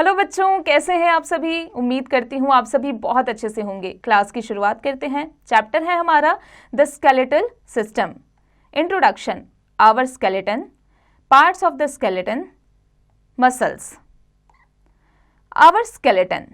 Hello बच्चों, कैसे हैं आप सभी। उम्मीद करती हूँ आप सभी बहुत अच्छे से होंगे। क्लास की शुरुआत करते हैं। चैप्टर है हमारा the skeletal system. Introduction, our skeleton, parts of the skeleton, muscles. Our skeleton,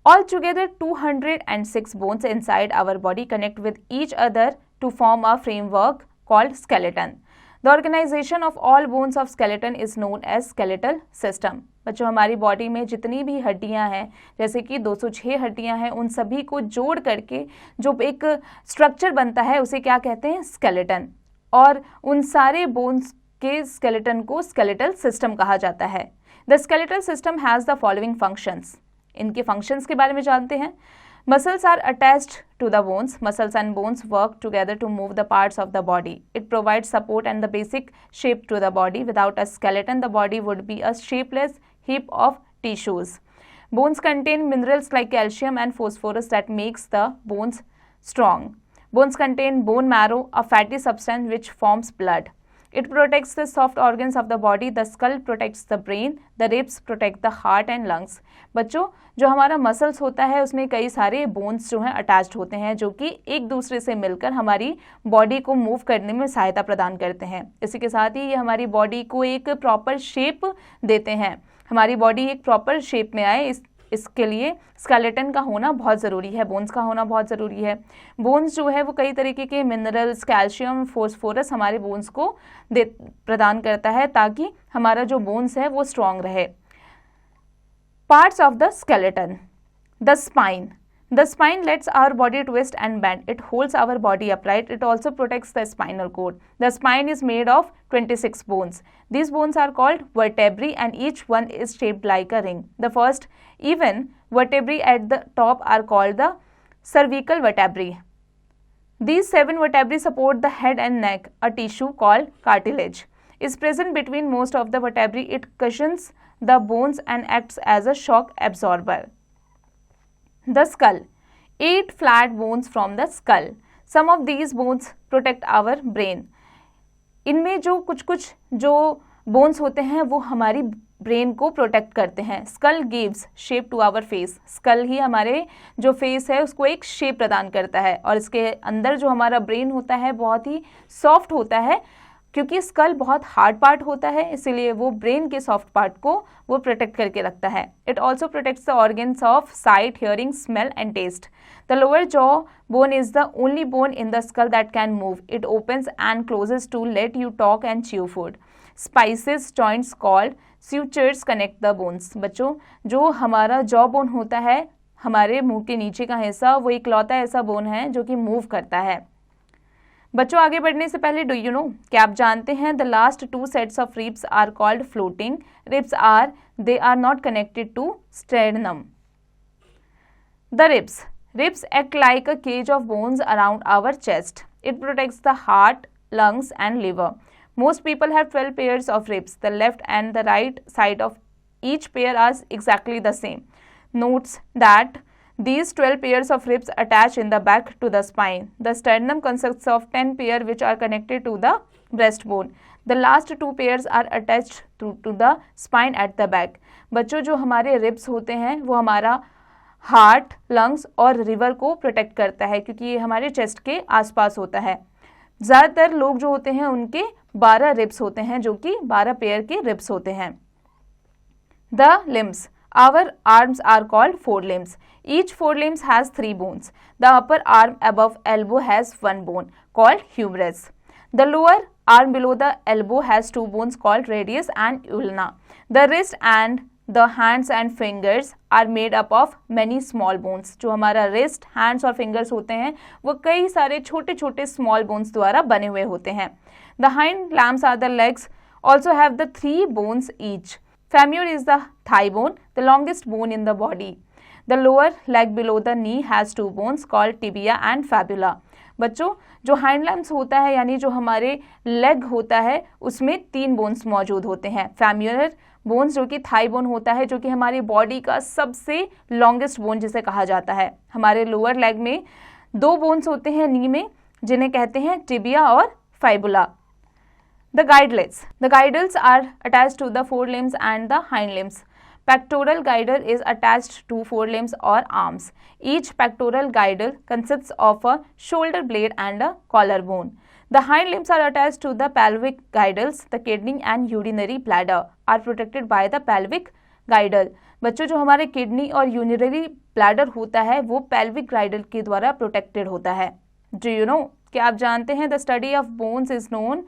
altogether 206 bones inside our body connect with each other to form a framework called skeleton. The organization of all bones of skeleton is known as skeletal system. बच्चों, हमारी body में जितनी भी हड्डियां हैं, जैसे कि 206 हड्डियां हैं, उन सभी को जोड़ करके जो एक स्ट्रक्चर बनता है उसे क्या कहते हैं? स्केलेटन। और उन सारे बोन्स के स्केलेटन को स्केलेटल सिस्टम कहा जाता है। The skeletal system has the following functions. इनके फंक्शंस के बारे में जानते हैं। Muscles are attached to the bones. Muscles and bones work together to move the parts of the body. It provides support and the basic shape to the body. Without a skeleton the body would be a shapeless heap of tissues. Bones contain minerals like calcium and phosphorus that makes the bones strong. Bones contain bone marrow, a fatty substance which forms blood. It protects the soft organs of the body. The skull protects the brain. The ribs protect the heart and lungs. बच्चों, जो हमारा muscles होता है उसमें कई सारे bones जो हैं अटैच्ड होते हैं, जो कि एक दूसरे से मिलकर हमारी बॉडी को मूव करने में सहायता प्रदान करते हैं। इसी के साथ ही ये हमारी बॉडी को एक प्रॉपर शेप देते हैं। हमारी बॉडी एक प्रॉपर शेप में आए, इसके लिए स्केलेटन का होना बहुत ज़रूरी है, बोन्स का होना बहुत ज़रूरी है। बोन्स जो है वो कई तरीके के मिनरल्स, कैल्शियम, फॉस्फोरस हमारे बोन्स को प्रदान करता है ताकि हमारा जो बोन्स है वो स्ट्रॉन्ग रहे। Parts of the skeleton. The spine. The spine lets our body twist and bend. It holds our body upright. It also protects the spinal cord. The spine is made of 26 bones. These bones are called vertebrae and each one is shaped like a ring. The first even vertebrae at the top are called the cervical vertebrae. These 7 vertebrae support the head and neck. A tissue called cartilage is present between most of the vertebrae. It cushions the bones and acts as a shock absorber. The skull. 8 flat bones from the skull. Some of these bones protect our brain. इनमें जो कुछ जो bones होते हैं वो हमारी brain को protect करते हैं। Skull gives shape to our face. Skull ही हमारे जो फेस है उसको एक शेप प्रदान करता है और इसके अंदर जो हमारा ब्रेन होता है बहुत ही सॉफ्ट होता है, क्योंकि स्कल बहुत हार्ड पार्ट होता है, इसीलिए वो ब्रेन के सॉफ्ट पार्ट को वो प्रोटेक्ट करके रखता है। It also protects the organs of sight, hearing, smell and taste. The lower jaw bone is the only bone in the skull that can move. It opens and closes to let you talk and chew food. Spices joints called sutures connect the bones. बच्चों, जो हमारा jaw bone होता है, हमारे मुंह के नीचे का हिस्सा, वो इकलौता ऐसा बोन है जो कि मूव करता है। बच्चों, आगे बढ़ने से पहले डू यू नो, क्या आप जानते हैं the last 2 sets of ribs are called floating ribs. They are not connected to sternum. The ribs act like a cage of bones around our chest. It protects the heart, lungs and liver. Most people have 12 pairs of ribs. The left and the right side of each pair are exactly the same. Notes that these 12 pairs of ribs attach in the back to the spine. The sternum consists of 10 pairs which are connected to the breastbone. The last 2 pairs are attached to the spine at the back. बच्चों, जो हमारे ribs होते हैं वो हमारा heart, lungs और river को protect करता है, क्योंकि ये हमारे चेस्ट के आसपास होता है। ज़्यादातर लोग जो होते हैं उनके 12 रिब्स होते हैं, जो कि 12 पेयर के रिब्स होते हैं। The limbs. Our arms are called forelimbs. Each forelimbs has 3 bones. The upper arm above elbow has 1 bone called humerus. The lower arm below the elbow has 2 bones called radius and ulna. The wrist and the hands and fingers are made up of many small bones. जो हमारा wrist, hands और fingers होते हैं वो कई सारे छोटे छोटे small bones द्वारा बने हुए होते हैं. The hind limbs are the legs, also have the 3 bones each. Femur is the thigh bone, the longest bone in the body. The lower leg below the knee has 2 bones called tibia and fibula. बच्चों, जो hind lamps होता है यानी जो हमारे leg होता है उसमें 3 बोन्स मौजूद होते हैं. फेम्यूलर बोन्स जो कि थाई बोन होता है, जो कि हमारी बॉडी का सबसे लॉन्गेस्ट बोन जिसे कहा जाता है. हमारे लोअर लेग में 2 बोन्स होते हैं नी में, जिन्हें कहते हैं टिबिया और fibula. The guidelets. The guidels are attached to the forelimbs and the hind limbs. Pectoral girdle is attached to forelimbs or arms. Each pectoral girdle consists of a shoulder blade and a collarbone. The hind limbs are attached to the pelvic girdles. The kidney and urinary bladder are protected by the pelvic girdle. बच्चों, जो हमारे kidney और urinary bladder होता है वो pelvic girdle के द्वारा protected होता है. Do you know? क्या आप जानते हैं? The study of bones is known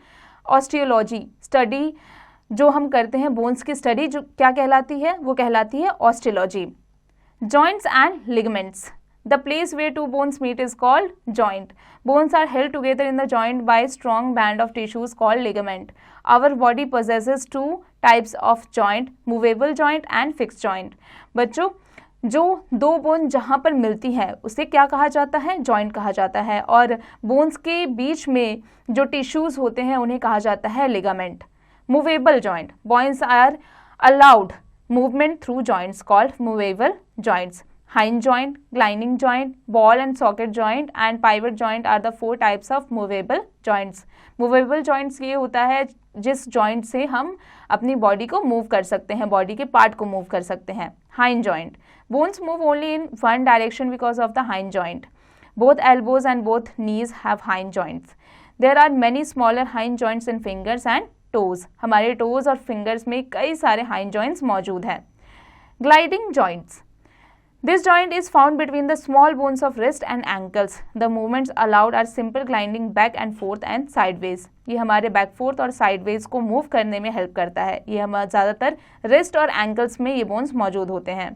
osteology. Study जो हम करते हैं बोन्स की स्टडी जो क्या कहलाती है? वो कहलाती है osteology. Joints and ligaments. The place where two bones meet is called joint. Bones are held together in the joint by a strong band of tissues called ligament. Our body possesses two types of joint, movable joint and fixed joint. बच्चों, जो दो bone जहाँ पर मिलती है उसे क्या कहा जाता है? जॉइंट कहा जाता है. और बोन्स के बीच में जो टिश्यूज होते हैं उन्हें कहा जाता है ligament. Movable joint. Bones are allowed movement through joints called movable joints. Hind joint, gliding joint, ball and socket joint and pivot joint are the four types of movable joints. Movable joints ये होता है जिस joint से हम अपनी body को move कर सकते हैं, body के part को move कर सकते हैं. Hind joint. Bones move only in one direction because of the hind joint. Both elbows and both knees have hind joints. There are many smaller hind joints in fingers and toes. हमारे toes और fingers में कई सारे hind joints मौजूद हैं. Gliding joints. This joint is found between the small bones of wrist and ankles. The movements allowed are simple gliding back and forth and sideways. ये हमारे back forth और sideways को move करने में help करता है. ये हम ज़्यादातर wrist और ankles में ये bones मौजूद होते हैं.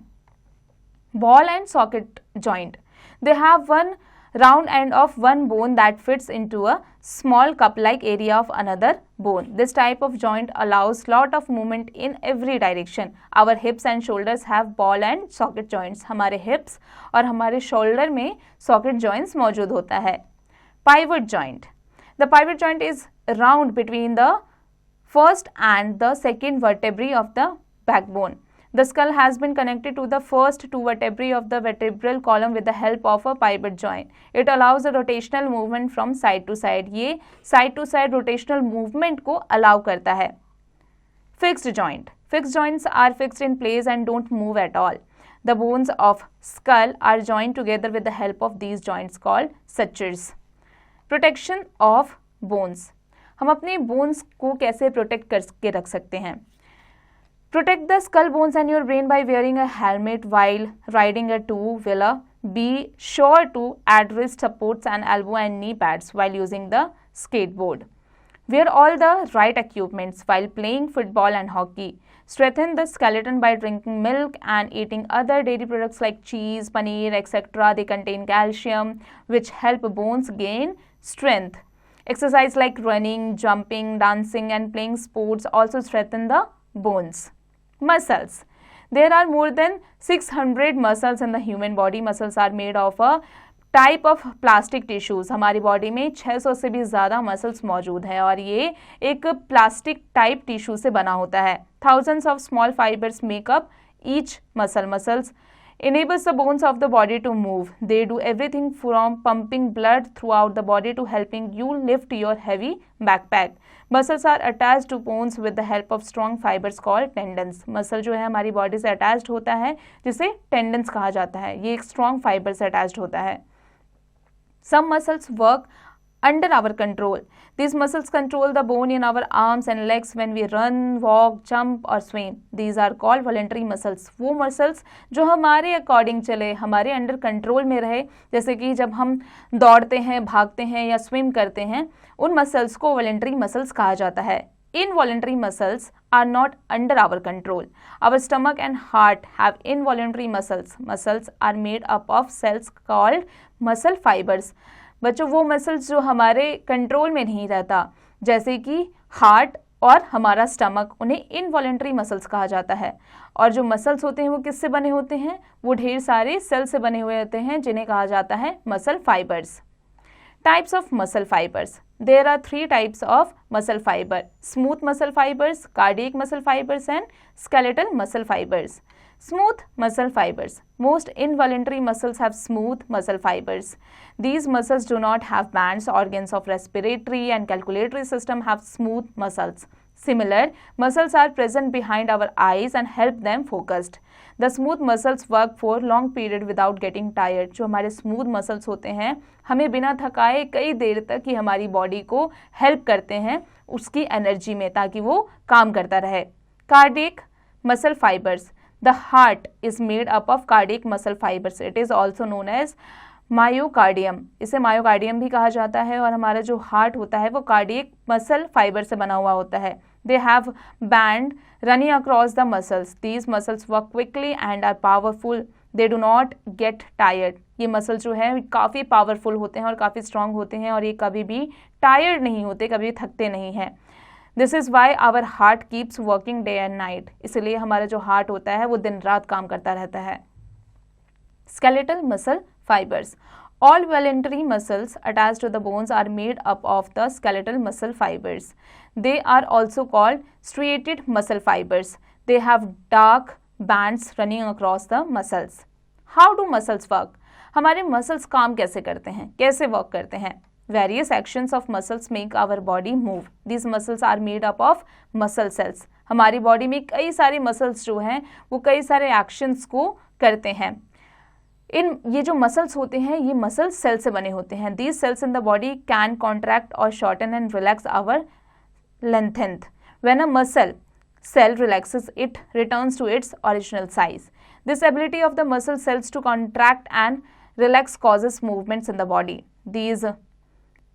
Ball and socket joint. They have one round end of one bone that fits into a small cup-like area of another bone. This type of joint allows lot of movement in every direction. Our hips and shoulders have ball and socket joints. हमारे hips और हमारे shoulder में socket joints मौजूद होता है. Pivot joint. The pivot joint is round between the first and the second vertebrae of the backbone. The skull has been connected to the first two vertebrae of the vertebral column with the help of a pivot joint. It allows a rotational movement from side to side. ये side to side rotational movement को allow करता है. Fixed joint. Fixed joints are fixed in place and don't move at all. The bones of skull are joined together with the help of these joints called sutures. Protection of bones. हम अपने bones को कैसे protect करके रख सकते हैं? Protect the skull bones and your brain by wearing a helmet while riding a two-wheeler. Be sure to add wrist supports and elbow and knee pads while using the skateboard. Wear all the right equipments while playing football and hockey. Strengthen the skeleton by drinking milk and eating other dairy products like cheese, paneer, etc. They contain calcium, which help bones gain strength. Exercise like running, jumping, dancing, and playing sports also strengthen the bones. Muscles. There are more than 600 muscles in the human body. Muscles are made of a type of plastic tissues. हमारी body में 600 से भी ज़्यादा muscles मौजूद है और ये एक प्लास्टिक टाइप टिश्यू से बना होता है. Thousands of small fibers make up each muscle. Muscles enables the bones of the body to move. They do everything from pumping blood throughout the body to helping you lift your heavy backpack. Muscles are attached to bones with the help of strong fibers called tendons. Muscle जो है हमारी body से attached होता है जिसे tendons कहा जाता है. ये एक strong fiber से अटैच्ड होता है. Some muscles work under our control. These muscles control the bone in our arms and legs when we run, walk, jump or swim. These are called voluntary muscles. वो muscles जो हमारे according चले, हमारे under control में रहे, जैसे कि जब हम दौड़ते हैं, भागते हैं या swim करते हैं, उन muscles को voluntary muscles कहा जाता है. Involuntary muscles are not under our control. Our stomach and heart have involuntary muscles. Muscles are made up of cells called muscle fibers. बच्चों, वो मसल्स जो हमारे कंट्रोल में नहीं रहता, जैसे कि हार्ट और हमारा स्टमक, उन्हें इनवॉलेंट्री मसल्स कहा जाता है. और जो मसल्स होते हैं वो किससे बने होते हैं? वो ढेर सारे सेल से बने हुए होते हैं जिन्हें कहा जाता है muscle fibers. Types of muscle fibers. There are 3 types of muscle fiber: smooth muscle fibers, cardiac muscle fibers and skeletal muscle fibers. Smooth muscle fibers. Most involuntary muscles have smooth muscle fibers. These muscles do not have bands. Organs of respiratory and calculatory system have smooth muscles. Similar muscles are present behind our eyes and help them focused. The smooth muscles work for long period without getting tired. जो हमारे smooth muscles होते हैं हमें बिना थकाए कई देर तक ही हमारी body को हेल्प करते हैं उसकी एनर्जी में, ताकि वो काम करता रहे. Cardiac muscle fibers. The heart is made up of cardiac muscle fibers. It is also known as myocardium. इसे मायोकार्डियम भी कहा जाता है और हमारा जो हार्ट होता है वो कार्डियक मसल फाइबर से बना हुआ होता है. They have band running across the muscles. These muscles work quickly and are powerful. They do not get tired. ये मसल जो है काफ़ी पावरफुल होते हैं और काफ़ी स्ट्रांग होते हैं और ये कभी भी टायर्ड नहीं होते, कभी थकते नहीं हैं. This is why our heart keeps working day and night. इसलिए हमारा जो हार्ट होता है वो दिन रात काम करता रहता है. Skeletal muscle fibers. All voluntary muscles attached to the bones are made up of the skeletal muscle fibers. They are also called striated muscle fibers. They have dark bands running across the muscles. How do muscles work? हमारे muscles काम कैसे करते हैं, कैसे work करते हैं? Various actions of muscles make our body move. These muscles are made up of muscle cells. हमारी body में कई सारे muscles जो हैं वो कई सारे actions को करते हैं. ये जो मसल्स होते हैं ये मसल सेल से बने होते हैं. These cells in the body can contract और shorten and relax our lengthen. When a muscle cell relaxes, it returns to its original size. This ability of the muscle cells to contract and relax causes movements in the body. These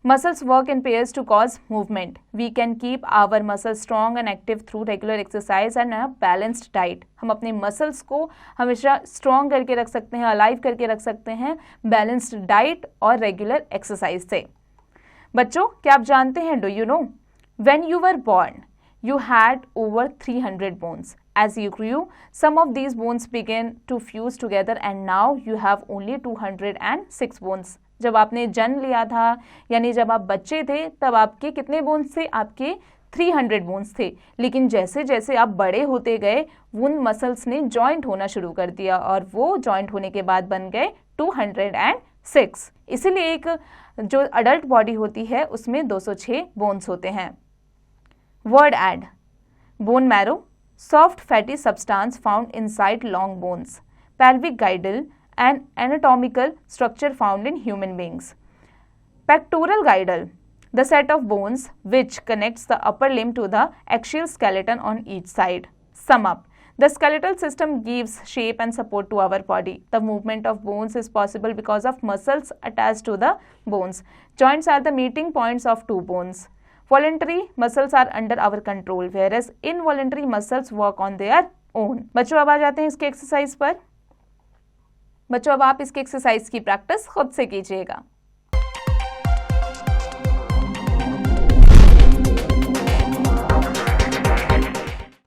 muscles work in pairs to cause movement. We can keep our muscles strong and active through regular exercise and a balanced diet. हम अपने muscles को हमेशा strong करके रख सकते हैं, alive करके रख सकते हैं balanced diet और regular exercise से. बच्चों, क्या आप जानते हैं, do you know? When you were born, you had over 300 bones. As you grew, some of these bones began to fuse together and now you have only 206 bones. जब आपने जन्म लिया था यानी जब आप बच्चे थे तब आपके कितने बोन्स थे? आपके 300 बोन्स थे. लेकिन जैसे जैसे आप बड़े होते गए उन मसल्स ने जॉइंट होना शुरू कर दिया और वो जॉइंट होने के बाद बन गए 206. इसीलिए एक जो अडल्ट बॉडी होती है उसमें 206 बोन्स होते हैं. Word add. Bone marrow, soft fatty substance found inside long bones. Pelvic girdle, an anatomical structure found in human beings. Pectoral girdle, the set of bones which connects the upper limb to the axial skeleton on each side. Sum up. The skeletal system gives shape and support to our body. The movement of bones is possible because of muscles attached to the bones. Joints are the meeting points of two bones. Voluntary muscles are under our control, whereas involuntary muscles work on their own. बच्चों अब आ जाते हैं इसके exercise पर. बच्चों अब आप इसके एक्सरसाइज की प्रैक्टिस खुद से कीजिएगा.